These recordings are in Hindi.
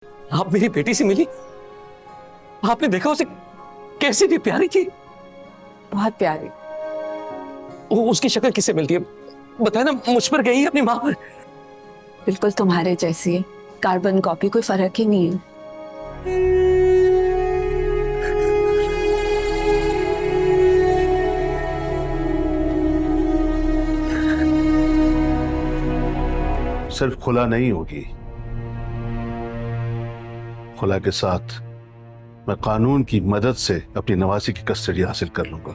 आप मेरी बेटी से मिली, आपने देखा उसे कैसी थी, प्यारी थी, बहुत प्यारी। उसकी शक्ल किससे मिलती है? बताए ना, मुझ पर गई है अपनी माँ पर। बिल्कुल तुम्हारे जैसी है, कार्बन कॉपी, कोई फर्क ही नहीं है। सिर्फ खुला नहीं होगी, खुला के साथ मैं कानून की मदद से अपनी नवासी की कस्टडी हासिल कर लूंगा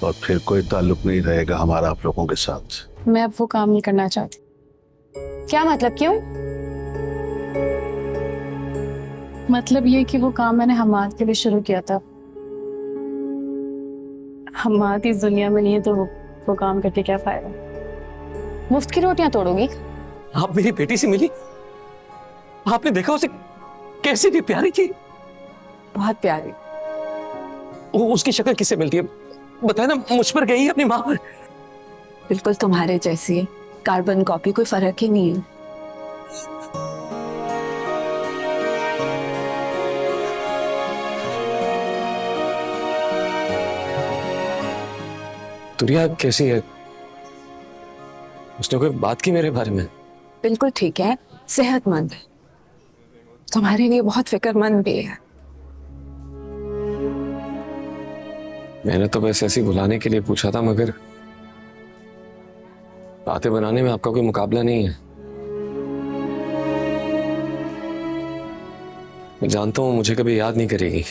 और फिर कोई ताल्लुक नहीं रहेगा हमारा आप लोगों के साथ। मैं अब वो काम नहीं करना चाहती। क्या मतलब, क्यों? मतलब ये कि वो काम मैंने हमाद के लिए शुरू किया था। हमाद इस दुनिया में नहीं है तो वो काम करके क्या फायदा। मुफ्त की रोटियां तोड़ोगी? आप मेरी बेटी से मिली, आपने देखा उसे कैसी थी, प्यारी थी, बहुत प्यारी। उसकी शक्ल किससे मिलती है? बताए ना, मुझ पर गई है अपनी माँ पर। बिल्कुल तुम्हारे जैसी है, कार्बन कॉपी, कोई फर्क ही नहीं है। दुनिया कैसी है? उसने कोई बात की मेरे बारे में? बिल्कुल ठीक है, सेहतमंद है, तुम्हारे लिए बहुत फिक्रमंद भी है। मैंने तो बस ऐसे ही बुलाने के लिए पूछा था, मगर बातें बनाने में आपका कोई मुकाबला नहीं है। मैं जानता हूं मुझे कभी याद नहीं करेगी,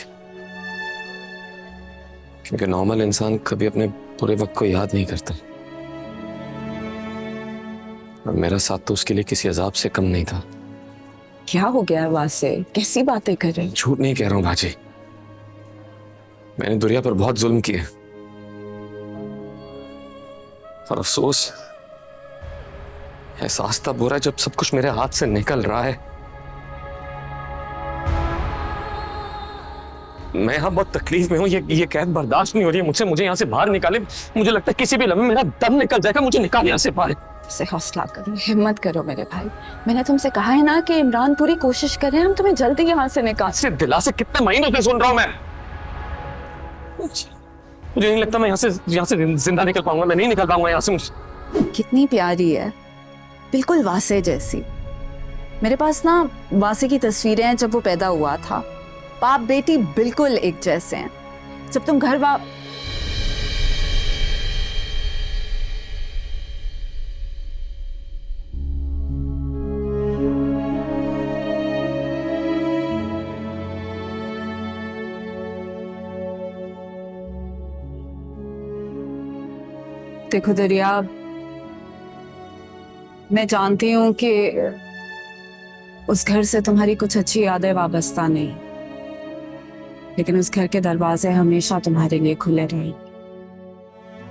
क्योंकि नॉर्मल इंसान कभी अपने बुरे वक्त को याद नहीं करता। और मेरा साथ तो उसके लिए किसी अजाब से कम नहीं था। क्या हो गया है वासे, कैसी बातें कर रहे हैं? झूठ नहीं कह रहा हूं भाजी, मैंने दुनिया पर बहुत जुल्म किए और अफसोस, एहसास तब हो रहा है जब सब कुछ मेरे हाथ से निकल रहा है। मैं यहाँ बहुत तकलीफ में हूँ, ये कैद बर्दाश्त नहीं हो रही है मुझसे। मुझे यहाँ से बाहर निकाले, मुझे लगता है किसी भी लम्हे मेरा दम निकल जाएगा। मुझे निकाल यहाँ से बाहर। से हौसला करो, हिम्मत करो मेरे भाई। मैंने तुमसे कहा है ना कि इमरान पूरी कोशिश कर रहे हैं, हम तुम्हें जल्दी यहाँ से निकाल। से दिला से कितने महीनों से सुन रहा हूँ मैं। मुझे नहीं लगता मैं यहाँ से जिंदा निकल पाऊंगा। मैं नहीं निकल पाऊंगा यहाँ से। कितनी प्यारी है, बिल्कुल वासे जैसी। मेरे पास ना वासे की तस्वीरें हैं जब वो पैदा हुआ था। बाप बेटी बिल्कुल एक जैसे हैं। जब तुम घर देखो दरिया, मैं जानती हूं कि उस घर से तुम्हारी कुछ अच्छी यादें वाबस्ता नहीं, लेकिन उस घर के दरवाजे हमेशा तुम्हारे लिए खुले रहे।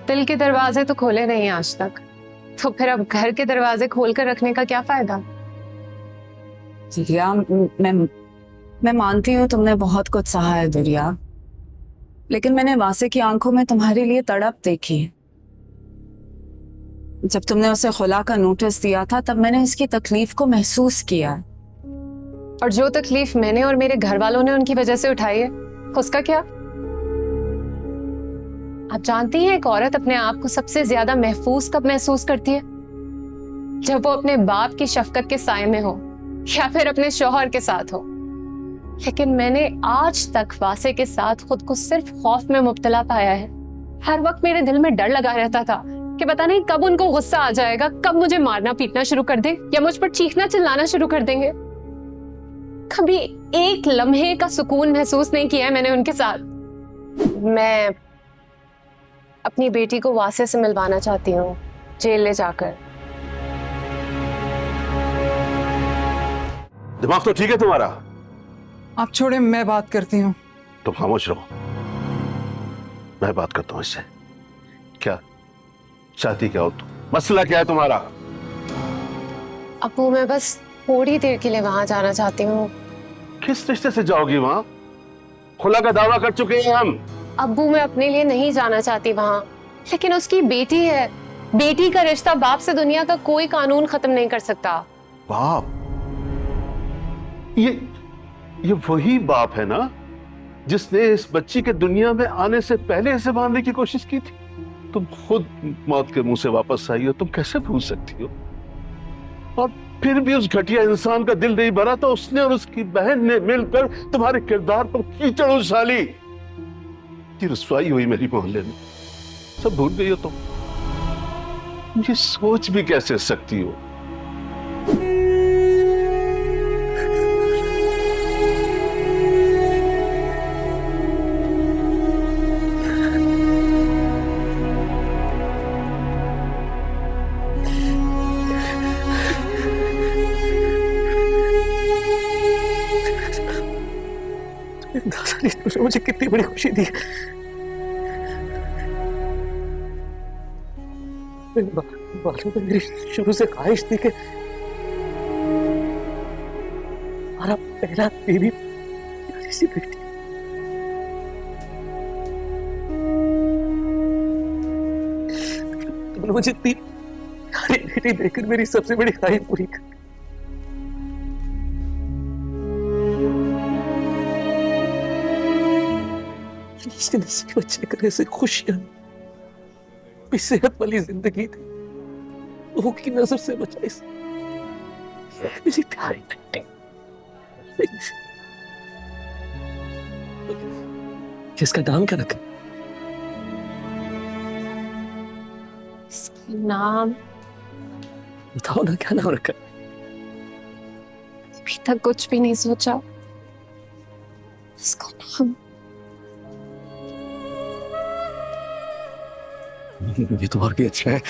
दिल के दरवाजे तो खोले नहीं आज तक, तो फिर अब घर के दरवाजे खोल कर रखने का क्या फायदा? दरिया, मैं मानती हूँ तुमने बहुत कुछ सहा है दरिया, लेकिन मैंने वासे की आंखों में तुम्हारे लिए तड़प देखी। जब तुमने उसे खुला का नोटिस दिया था तब मैंने इसकी तकलीफ को महसूस किया। और जो तकलीफ मैंने और मेरे घर वालों ने उनकी वजह से उठाई है, उसका क्या? आप जानती हैं एक औरत अपने आप को सबसे ज्यादा महफूज कब महसूस करती है? जब वो अपने बाप की शफकत के साए में हो या फिर अपने शौहर के साथ हो। लेकिन मैंने आज तक वासे के साथ खुद को सिर्फ खौफ में मुब्तला पाया है। हर वक्त मेरे दिल में डर लगा रहता था कि पता नहीं कब उनको गुस्सा आ जाएगा, कब मुझे मारना पीटना शुरू कर दे या मुझ पर चीखना चिल्लाना शुरू कर देंगे। कभी एक लम्हे का सुकून महसूस नहीं किया है मैंने उनके साथ। मैं अपनी बेटी को वासे से मिलवाना चाहती हूँ, जेल ले जाकर। दिमाग तो ठीक है तुम्हारा? आप छोड़े, मैं बात करती हूँ। तुम खामोश रहो, मैं बात करता हूँ इससे। क्या चाहती, क्या हो तुम? मसला क्या है तुम्हारा? अब्बू, मैं बस थोड़ी देर के लिए वहां जाना चाहती हूँ। किस रिश्ते से जाओगी वहां? खुला का दावा कर चुके हैं हम। अब्बू, मैं अपने लिए नहीं जाना चाहती वहां, लेकिन उसकी बेटी है। बेटी का रिश्ता बाप से दुनिया का कोई कानून खत्म नहीं कर सकता। बाप? ये वही बाप है ना जिसने इस बच्ची के दुनिया में आने से पहले इसे मारने की कोशिश की थी। तुम खुद मौत के मुंह से वापस आई हो, तुम कैसे भूल सकती हो? और फिर भी उस घटिया इंसान का दिल नहीं भरा तो उसने और उसकी बहन ने मिलकर तुम्हारे किरदार पर कीचड़ उछाली। ये रुसवाई हुई मेरी मोहल्ले में, सब भूल गई हो तुम। ये सोच भी कैसे सकती हो? दादाजी तुमने मुझे कितनी बड़ी खुशी दी। मालूम है मेरी शुरू से ख्वाहिश थी कि हमारा पहला बेबी प्यारी सी बेटी। तुमने मुझे इतनी प्यारी बेटी देकर मेरी सबसे बड़ी ख्वाहिश पूरी कर। इसके नसीब अच्छे करने से खुशियां सेहत वाली जिंदगी थी, वो की नजर से बचाई मेरी प्यारी बेटी। इसका नाम क्या रखा? इसका नाम बताओ ना, क्या नाम रखा? अभी तक कुछ भी नहीं सोचा। इसका नाम ये तो और भी अच्छा है।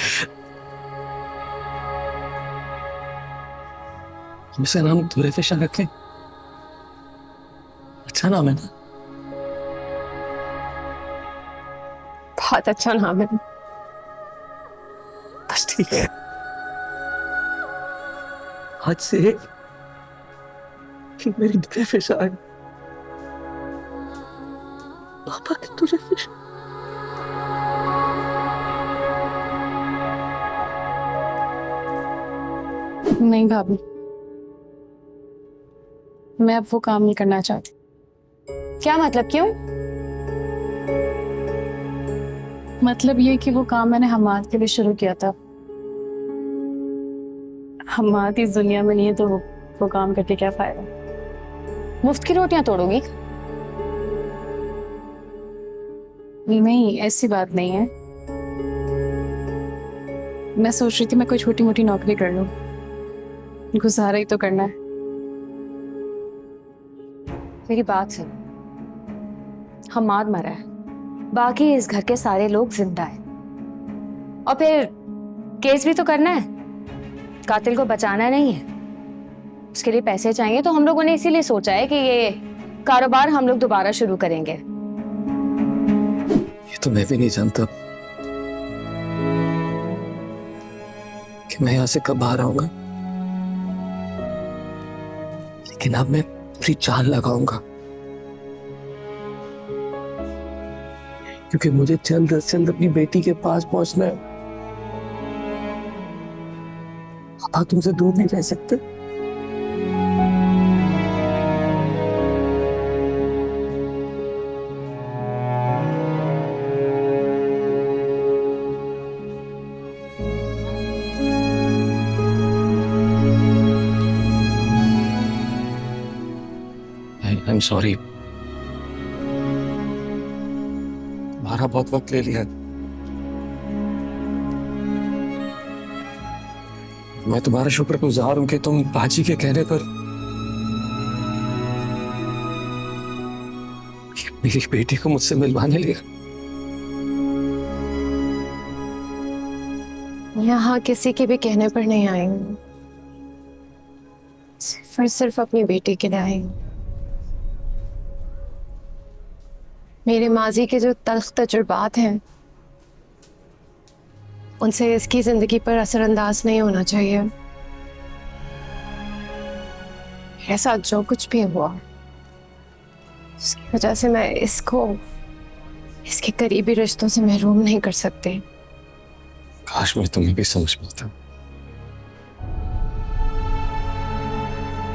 हम इसे नाम दुरेफिशा रखें। अच्छा नाम है ना? बहुत अच्छा नाम है। बस ठीक है, आज से मेरी दुरेफिशा है। पापा की दुरेफिशा। नहीं भाभी, मैं अब वो काम नहीं करना चाहती। क्या मतलब? क्यों? मतलब ये कि वो काम मैंने हमाद के लिए शुरू किया था। हमाद इस दुनिया में नहीं है तो वो काम करके क्या फायदा? मुफ्त की रोटियां तोड़ोगी? नहीं, ऐसी बात नहीं है। मैं सोच रही थी मैं कोई छोटी मोटी नौकरी कर लूं, गुजारा ही तो करना है। मेरी बात सुन, हमाद मरा है, बाकी इस घर के सारे लोग जिंदा हैं। और फिर केस भी तो करना है, कातिल को बचाना नहीं है। उसके लिए पैसे चाहिए, तो हम लोगों ने इसीलिए सोचा है कि ये कारोबार हम लोग दोबारा शुरू करेंगे। ये तो मैं भी नहीं जानता कि मैं यहाँ से कब बाहर आऊंगा, लेकिन अब मैं पूरी जान लगाऊंगा, क्योंकि मुझे जल्द से जल्द अपनी बेटी के पास पहुंचना है। पापा तुमसे दूर नहीं रह सकते। I'm sorry, तुम्हारा बहुत वक्त ले लिया। मैं तुम्हारा शुक्रगुजार हूं कि तुम बाजी के कहने पर मेरी बेटी को मुझसे मिलवाने लिया। यहाँ किसी के भी कहने पर नहीं आएंगे, सिर्फ और सिर्फ अपनी बेटी के लिए आएंगे। मेरे माजी के जो तल्ख तजुर्बात हैं, उनसे इसकी जिंदगी पर असरअंदाज नहीं होना चाहिए। मेरे साथ जो कुछ भी हुआ, उसकी वजह से मैं इसको इसके करीबी रिश्तों से महरूम नहीं कर सकती। काश मैं तुम्हें भी समझ पाता।